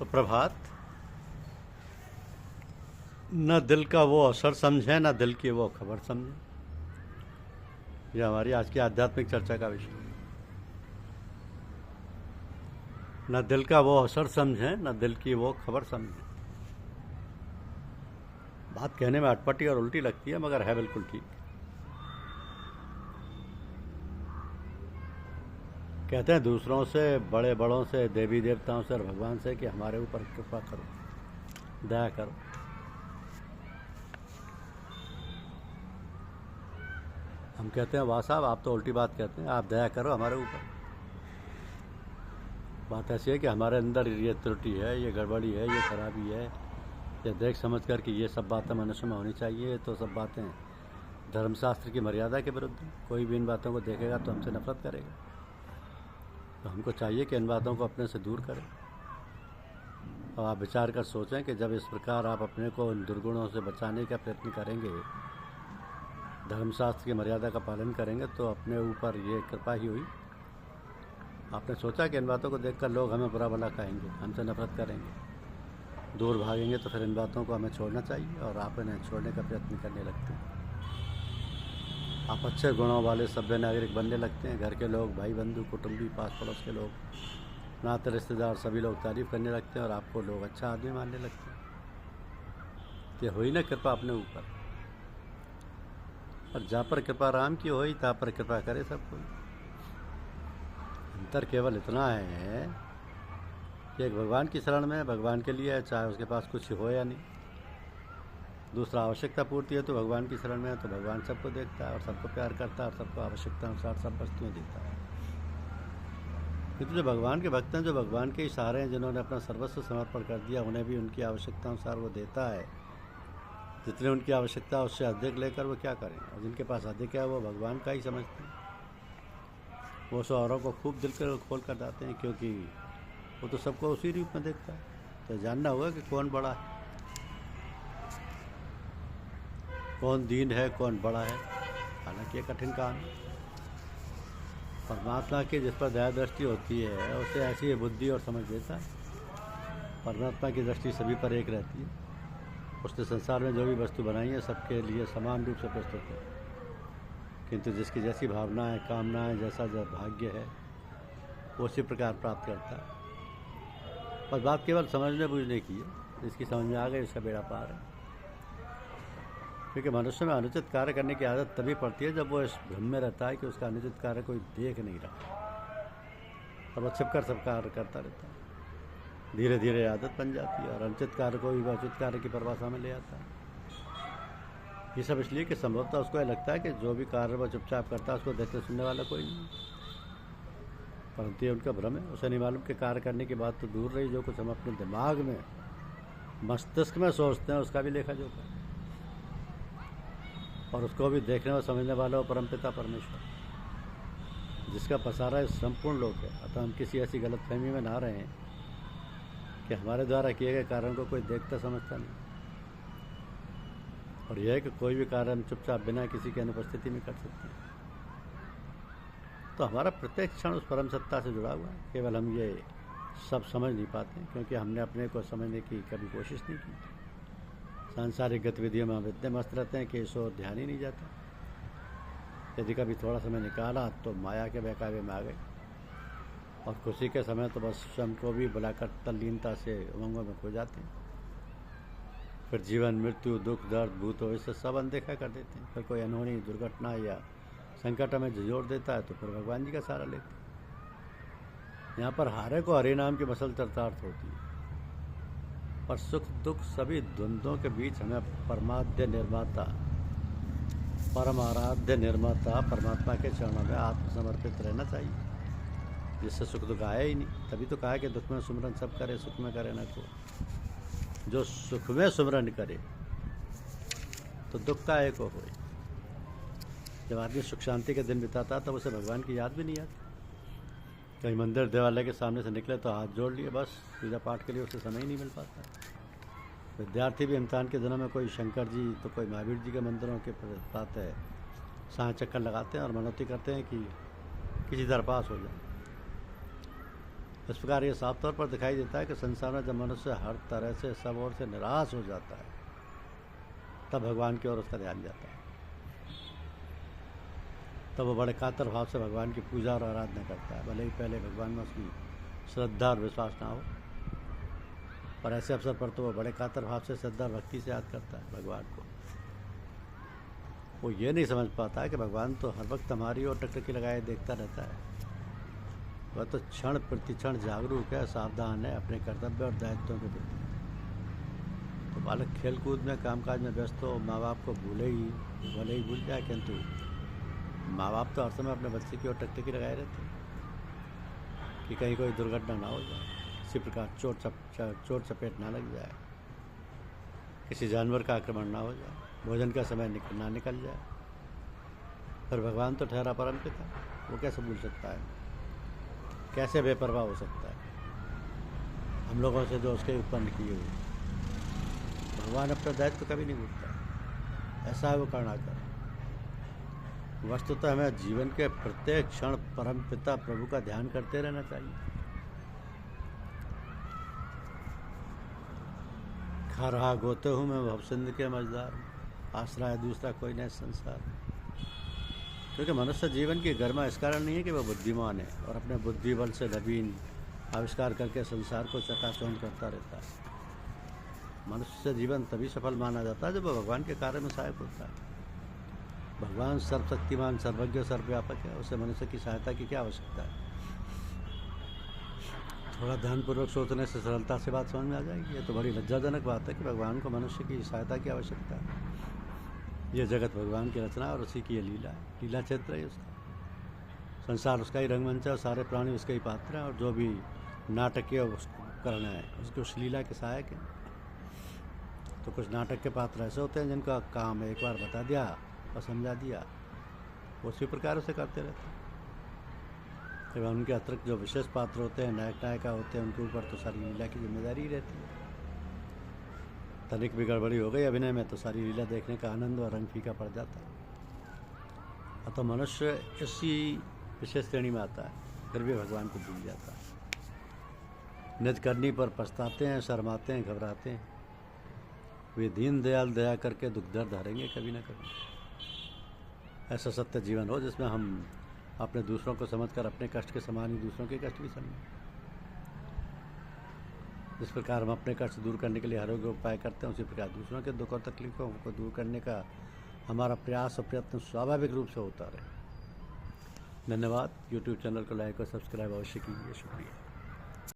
प्रभात। न दिल का वो असर समझे, न दिल की वो खबर समझे। यह हमारी आज की आध्यात्मिक चर्चा का विषय है। न दिल का वो असर समझे, न दिल की वो खबर समझे। बात कहने में अटपटी और उल्टी लगती है, मगर है बिल्कुल ठीक। कहते हैं दूसरों से, बड़े बड़ों से, देवी देवताओं से और भगवान से कि हमारे ऊपर कृपा करो, दया करो। हम कहते हैं वाह साहब, आप तो उल्टी बात कहते हैं, आप दया करो हमारे ऊपर। बात ऐसी है कि हमारे अंदर ये त्रुटि है, ये गड़बड़ी है, ये खराबी है। ये देख समझ कर कि ये सब बातें मनुष्य में होनी चाहिए, तो सब बातें धर्मशास्त्र की मर्यादा के विरुद्ध हैं। कोई भी इन बातों को देखेगा तो हमसे नफरत करेगा। तो हमको चाहिए कि इन बातों को अपने से दूर करें। और आप विचार कर सोचें कि जब इस प्रकार आप अपने को इन दुर्गुणों से बचाने का प्रयत्न करेंगे, धर्मशास्त्र की मर्यादा का पालन करेंगे, तो अपने ऊपर ये कृपा ही हुई। आपने सोचा कि इन बातों को देखकर लोग हमें बुरा भला कहेंगे, हमसे नफरत करेंगे, दूर भागेंगे, तो फिर इन बातों को हमें छोड़ना चाहिए और आप इन्हें छोड़ने का प्रयत्न करने लगते हैं। आप अच्छे गुणों वाले सभ्य नागरिक बनने लगते हैं। घर के लोग, भाई बंधु, कुटुंबी, पास पड़ोस के लोग, नाते रिश्तेदार सभी लोग तारीफ करने लगते हैं और आपको लोग अच्छा आदमी मानने लगते हैं। तो हुई ना कृपा अपने ऊपर। और जहाँ पर कृपा राम की होई, तहाँ पर कृपा करे सब कोई। अंतर केवल इतना है कि एक भगवान की शरण में, भगवान के लिए है, चाहे उसके पास कुछ हो या नहीं। दूसरा आवश्यकता पूर्ति है तो भगवान की शरण में है, तो भगवान सबको देखता है और सबको प्यार करता है और सबको आवश्यकता अनुसार सब वस्तुएं देता है। क्योंकि जो भगवान के भक्त हैं, जो भगवान के सहारे हैं, जिन्होंने अपना सर्वस्व समर्पण कर दिया, उन्हें भी उनकी आवश्यकता अनुसार वो देता है। जितने उनकी आवश्यकता उससे अधिक लेकर वो क्या करें, और जिनके पास अधिक है वो भगवान का ही समझते हैं। वो सो औरों को खूब दिल कर खोल कर जाते हैं, क्योंकि वो तो सबको उसी रूप में देखता है। तो जानना होगा कि कौन बड़ा है, कौन दीन है, कौन बड़ा है। हालांकि ये कठिन काम है। परमात्मा की जिस पर दया दृष्टि होती है, उसे ऐसी बुद्धि और समझ देता है। परमात्मा की दृष्टि सभी पर एक रहती है। उसने संसार में जो भी वस्तु बनाई है सबके लिए समान रूप से प्रस्तुत है, किंतु जिसकी जैसी भावनाएं, कामनाएं, जैसा भाग्य है, वो उसी प्रकार प्राप्त करता है। और बात केवल समझने बूझने की है। जिसकी समझ में आ गई उसका बेड़ा पार है। क्योंकि मनुष्य में अनुचित कार्य करने की आदत तभी पड़ती है जब वो इस भ्रम में रहता है कि उसका अनुचित कार्य कोई देख नहीं रहा, और वो छिपकर सब कार्य करता रहता है। धीरे धीरे आदत बन जाती है और अनुचित कार्य को भी उचित कार्य की परिभाषा में ले आता है। ये सब इसलिए कि संभवतः उसको यह लगता है कि जो भी कार्य वो चुपचाप करता है उसको देखने सुनने वाला कोई नहीं। परंतु ये उनका भ्रम है। उसे नहीं मालूम कि कार्य करने की बात तो दूर रही, जो कुछ हम अपने दिमाग में, मस्तिष्क में सोचते हैं उसका भी लेखा जोखा है। और उसको भी देखने और समझने वाला वो परमपिता परमेश्वर, जिसका पसारा संपूर्ण लोक है। अतः हम किसी ऐसी गलतफहमी में ना रहें कि हमारे द्वारा किए गए कार्यों को कोई देखता समझता नहीं। और यह है कि कोई भी कार्य हम चुपचाप बिना किसी की अनुपस्थिति में कर सकते हैं। तो हमारा प्रत्येक क्षण उस परम सत्ता से जुड़ा हुआ है। केवल हम ये सब समझ नहीं पाते क्योंकि हमने अपने को समझने की कभी कोशिश नहीं की। सांसारिक गतिविधियों में हम इतने मस्त रहते हैं कि इस ओर ध्यान ही नहीं जाता। यदि कभी थोड़ा समय निकाला तो माया के बहकावे में आ गए, और खुशी के समय तो बस स्वयं को भी बुलाकर तल्लीनता से उमंगों में खो जाते हैं। फिर जीवन, मृत्यु, दुख, दर्द, भूत भविष्य सब अनदेखा कर देते हैं। फिर कोई अनहोनी दुर्घटना या संकट हमें झिझोड़ देता है तो फिर भगवान जी का सहारा लेते हैं। यहाँ पर हारे को हरि नाम की मसल चरितार्थ होती है, और सुख दुख सभी द्वंद्वों के बीच हमें परमाद्य निर्माता, परम आराध्य निर्माता परमात्मा के चरणों में आत्मसमर्पित रहना चाहिए, जिससे सुख दुख आए ही नहीं। तभी तो कहा कि दुख में सुमरन सब करे, सुख में करे न को। जो सुख में सुमरन करे तो दुख का एक होए। जब आदमी सुख शांति के दिन बिताता तब उसे भगवान की याद भी नहीं आती। कहीं मंदिर देवालय के सामने से निकले तो हाथ जोड़ लिए, बस पूजा पाठ के लिए उसे समय ही नहीं मिल पाता। विद्यार्थी भी इम्तिहान के दिनों में कोई शंकर जी तो कोई महावीर जी के मंदिरों के पाते है साय चक्कर लगाते हैं और मनौती करते हैं कि किसी तरह पास हो जाए। इस प्रकार ये साफ तौर पर दिखाई देता है कि संसार में जब मनुष्य हर तरह से सब ओर से निराश हो जाता है तब भगवान की ओर उसका ध्यान जाता है। तब वो बड़े कातर भाव से भगवान की पूजा और आराधना करता है, भले ही पहले भगवान में उसकी श्रद्धा और विश्वास ना हो, पर ऐसे अवसर पर तो वो बड़े कातर भाव से श्रद्धा और भक्ति से याद करता है भगवान को। वो ये नहीं समझ पाता है कि भगवान तो हर वक्त हमारी ओर टकटकी लगाए देखता रहता है। वह तो क्षण प्रतिक्षण जागरूक है, सावधान है अपने कर्तव्य और दायित्वों के प्रति। तो बालक खेल कूद में कामकाज में व्यस्त हो, माँ बाप को भले ही भूल जाए, किंतु माँ बाप तो हर समय अपने बच्चे की ओर टकटकी लगाए रहते हैं कि कहीं कोई दुर्घटना ना हो जाए, किसी प्रकार चोट चपेट ना लग जाए, किसी जानवर का आक्रमण ना हो जाए, भोजन का समय ना निकल जाए। पर भगवान तो ठहरा परम पिता, वो कैसे भूल सकता है, कैसे बेपरवाह हो सकता है हम लोगों से जो उसके उत्पन्न किए हुए। भगवान अपना दायित्व कभी नहीं भूलता, ऐसा है वो करुणाकर। वस्तुतः हमें जीवन के प्रत्येक क्षण परम पिता प्रभु का ध्यान करते रहना चाहिए। खा रहा गोते हूँ मैं भवसिंध के मझदार, आसरा है दूसरा कोई नहीं संसार। क्योंकि मनुष्य जीवन की गरिमा इस कारण नहीं है कि वह बुद्धिमान है और अपने बुद्धि बल से नवीन आविष्कार करके संसार को चकाचौंध करता रहता है। मनुष्य जीवन तभी सफल माना जाता है जब वह भगवान के कार्य में सहायक होता है। भगवान सर्वशक्तिमान, सर्वज्ञ, सर्वव्यापक है, उसे मनुष्य की सहायता की क्या आवश्यकता है। थोड़ा ध्यानपूर्वक सोचने से सरलता से बात समझ में आ जाएगी। ये तो बड़ी लज्जाजनक बात है कि भगवान को मनुष्य की सहायता की आवश्यकता है। ये जगत भगवान की रचना और उसी की ये लीला है, लीला क्षेत्र है उसका। संसार उसका ही रंगमंच है और सारे प्राणी उसके ही पात्र हैं, और जो भी नाटकीय उपकरण है उसके उस लीला के सहायक हैं। तो कुछ नाटक के पात्र ऐसे होते हैं जिनका काम एक बार बता दिया और समझा दिया, उसी प्रकार से करते रहते हैं। एवं उनके अतिरिक्त जो विशेष पात्र होते हैं, नायक नायिका होते हैं, उनके ऊपर तो सारी लीला की जिम्मेदारी ही रहती है। तनिक भी गड़बड़ी हो गई अभिनय में तो सारी लीला देखने का आनंद और रंग फीका पड़ जाता है। तो मनुष्य इसी विशेष श्रेणी में आता है, फिर भी भगवान को भूल जाता है। निज करनी पर पछताते हैं, शर्माते हैं, घबराते हैं। वे दीन दयाल दया करके दुख दर्द हरेंगे कभी ना कभी। ऐसा सत्य जीवन हो जिसमें हम अपने दूसरों को समझकर अपने कष्ट के समान ही दूसरों के कष्ट भी समझें। जिस प्रकार हम अपने कष्ट दूर करने के लिए हर एक उपाय करते हैं, उसी प्रकार दूसरों के दुख और तकलीफों को दूर करने का हमारा प्रयास और प्रयत्न स्वाभाविक रूप से होता रहे। धन्यवाद। यूट्यूब चैनल को लाइक और सब्सक्राइब अवश्य कीजिए। शुक्रिया।